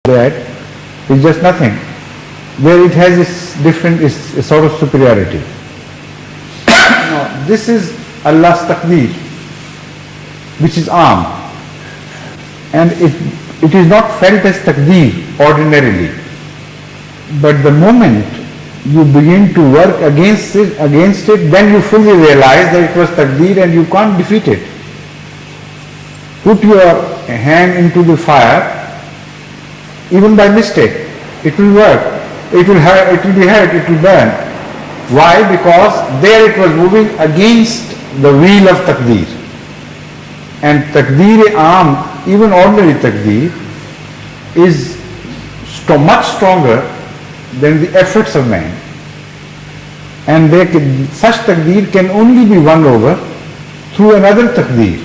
that is just nothing. Where it has its different, its a sort of superiority. Now, this is Allah's taqdeer, which is arm, and it is not felt as taqdeer ordinarily. But the moment you begin to work against it, then you fully realize that it was taqdeer and you can't defeat it. Put your hand into the fire, even by mistake, it will work. It will be hurt, it will burn. Why? Because there it was moving against the wheel of taqdeer. And taqdeer-e-aam, even ordinary taqdeer, is much stronger than the efforts of man. And such taqdeer can only be won over through another taqdeer,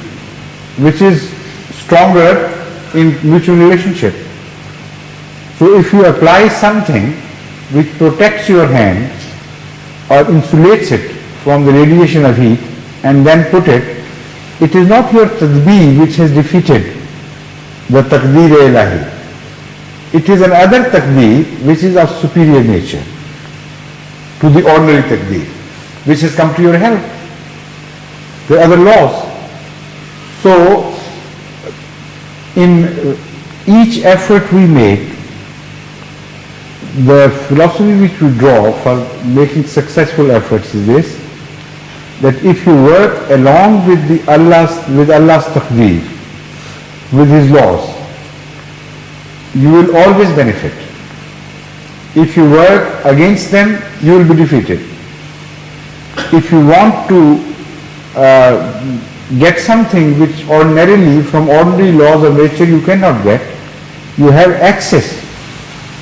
which is stronger in mutual relationship. So if you apply something which protects your hand or insulates it from the radiation of heat and then put it, it is not your tadbir which has defeated the taqdeer-e-ilahi. It is another taqdeer which is of superior nature to the ordinary taqdeer, which has come to your help. The other laws. So, in each effort we make, the philosophy which we draw for making successful efforts is this, that if you work along with Allah's taqdeer, with His laws, you will always benefit. If you work against them, you will be defeated. If you want to get something which ordinarily, from ordinary laws of nature, you cannot get, you have access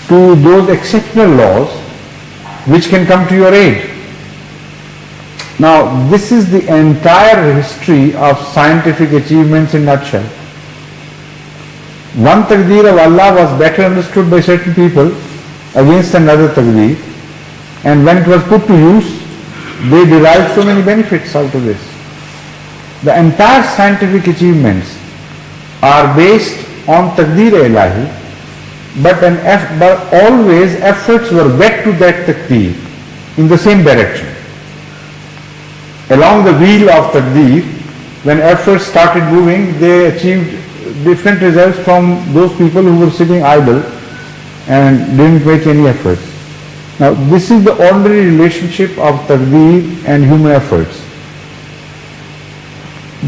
to those exceptional laws which can come to your aid. Now, this is the entire history of scientific achievements in a nutshell. One taqdeer of Allah was better understood by certain people against another taqdeer, and when it was put to use, they derived so many benefits out of this. The entire scientific achievements are based on taqdeer-e-ilahi, but always efforts were back to that taqdeer in the same direction. Along the wheel of taqdeer, when efforts started moving, they achieved different results from those people who were sitting idle and didn't make any efforts. Now, this is the ordinary relationship of taqdeer and human efforts.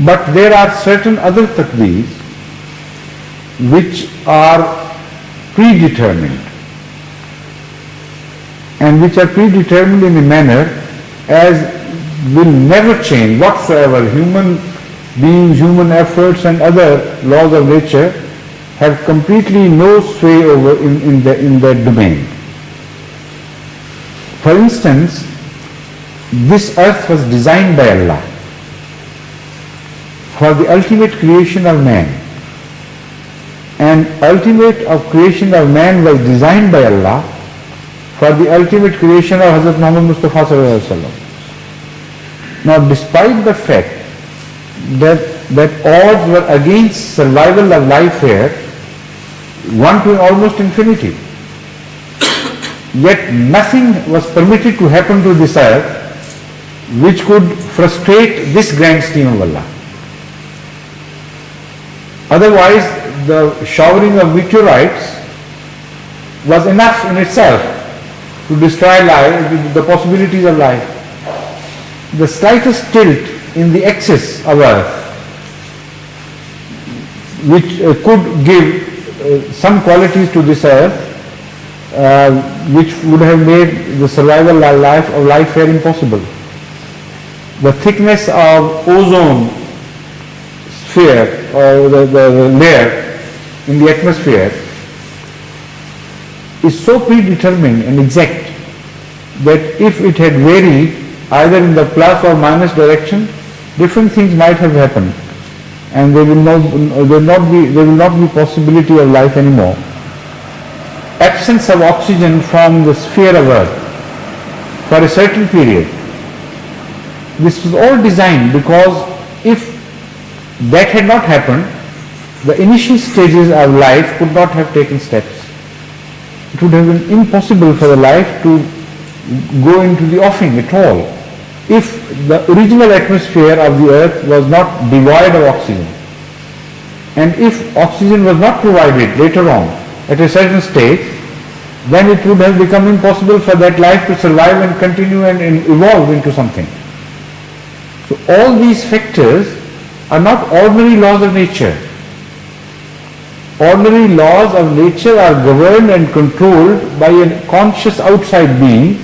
But there are certain other taqdeers which are predetermined, and which are predetermined in a manner as will never change whatsoever. Human beings, human efforts and other laws of nature have completely no sway over in that domain. For instance, this earth was designed by Allah for the ultimate creation of man, and ultimate of creation of man was designed by Allah for the ultimate creation of Hazrat Muhammad Mustafa Sallallahu Alaihi Wasallam. Now, despite the fact that odds were against survival of life here, 1 to almost infinity, yet nothing was permitted to happen to this earth which could frustrate this grand scheme of Allah. Otherwise, the showering of meteorites was enough in itself to destroy life, the possibilities of life. The slightest tilt in the axis of Earth, which could give some qualities to this Earth, which would have made the survival of life here impossible. The thickness of ozone sphere, or the layer in the atmosphere, is so predetermined and exact that if it had varied either in the plus or minus direction, different things might have happened, and there will not be possibility of life anymore. Absence of oxygen from the sphere of Earth for a certain period. This was all designed because if that had not happened, the initial stages of life could not have taken steps. it would have been impossible for the life to go into the offing at all if the original atmosphere of the earth was not devoid of oxygen. And if oxygen was not provided later on at a certain stage, then it would have become impossible for that life to survive and continue and evolve into something. So all these factors are not ordinary laws of nature. Ordinary laws of nature are governed and controlled by a conscious outside being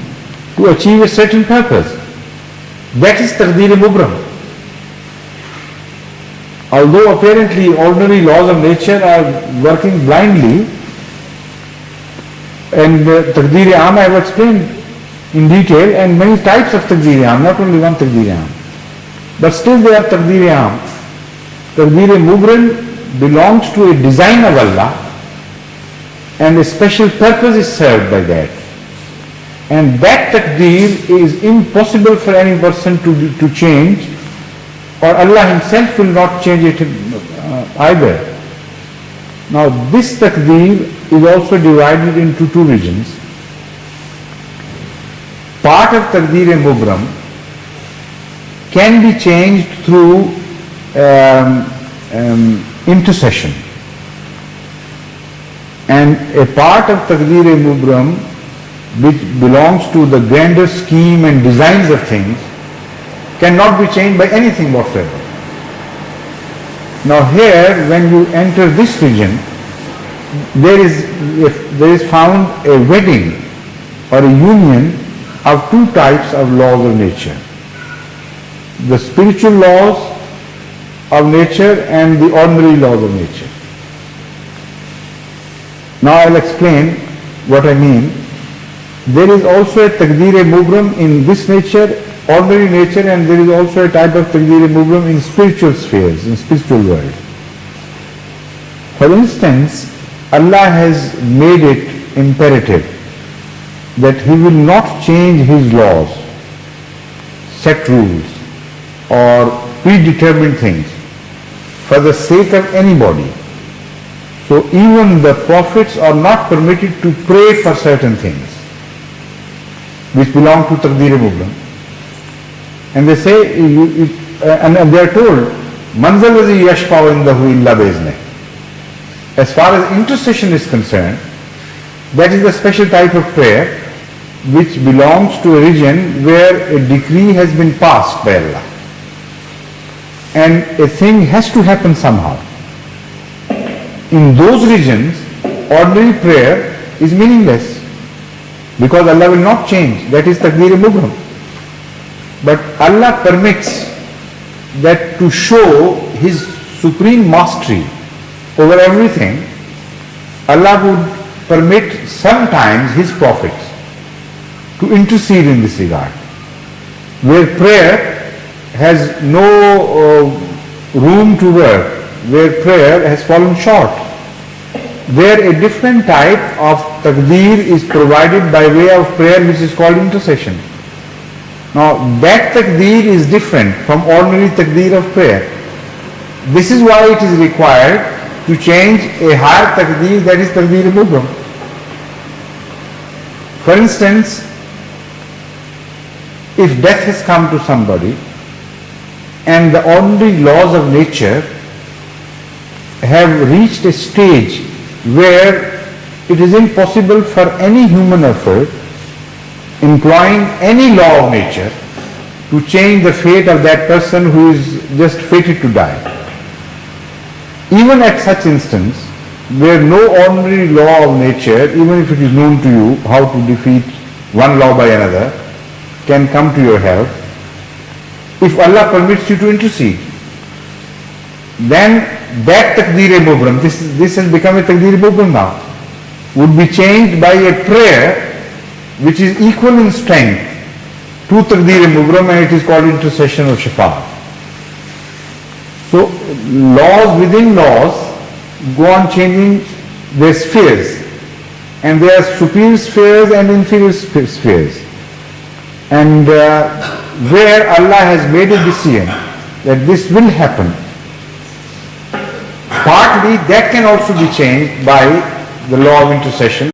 to achieve a certain purpose. That is Taqdeer-e-Mubram. Although apparently ordinary laws of nature are working blindly, and Taqdeer-e-Aam I have explained in detail, and many types of Taqdeer-e-Aam, not only one Taqdeer-e-Aam, but still they are Taqdeer-e-Aam. Taqdeer-e-Mubram belongs to a design of Allah, and a special purpose is served by that. And that Taqdeer is impossible for any person to change, or Allah Himself will not change it either. Now this Taqdeer is also divided into two regions. Part of Taqdeer-e-Mubram can be changed through intercession, and a part of Taqdeer-e-Mubram which belongs to the grander scheme and designs of things cannot be changed by anything whatsoever. Now here, when you enter this region, there is found a wedding or a union of two types of laws of nature: the spiritual laws of nature and the ordinary laws of nature. Now I'll explain what I mean. There is also a Taqdeer-e-Mubram in this nature, ordinary nature, and there is also a type of Taqdeer-e-Mubram in spiritual spheres, in spiritual world. For instance, Allah has made it imperative that He will not change His laws, set rules, or predetermined things for the sake of anybody. So even the prophets are not permitted to pray for certain things which belong to Taqdeer-e-Mubram. And they say, and they are told, مَنْ ذَا الَّذِي يَشْفَعُ عِنْدَهُ إِلَّا بِإِذْنِهِ. As far as intercession is concerned, that is the special type of prayer which belongs to a region where a decree has been passed by Allah, and a thing has to happen somehow. In those regions, ordinary prayer is meaningless, because Allah will not change. That is Taqdeer-e-Mubram. But Allah permits that to show His supreme mastery over everything. Allah would permit sometimes His prophets to intercede in this regard, where prayer has no room to work, where prayer has fallen short. There a different type of Taqdeer is provided by way of prayer, which is called intercession. Now that Taqdeer is different from ordinary Taqdeer of prayer. This is why it is required to change a higher Taqdeer, that is Taqdeer-e-Mubram. For instance, if death has come to somebody and the ordinary laws of nature have reached a stage where it is impossible for any human effort employing any law of nature to change the fate of that person who is just fated to die. Even at such instance, where no ordinary law of nature, even if it is known to you how to defeat one law by another, can come to your help, if Allah permits you to intercede, then that Taqdeer-e-Mubram, this has become a Taqdeer-e-Mubram now, would be changed by a prayer which is equal in strength to Taqdeer-e-Mubram, and it is called intercession or Shafa. So laws within laws go on changing their spheres, and there are superior spheres and inferior spheres. And where Allah has made a decision that this will happen, partly that can also be changed by the law of intercession.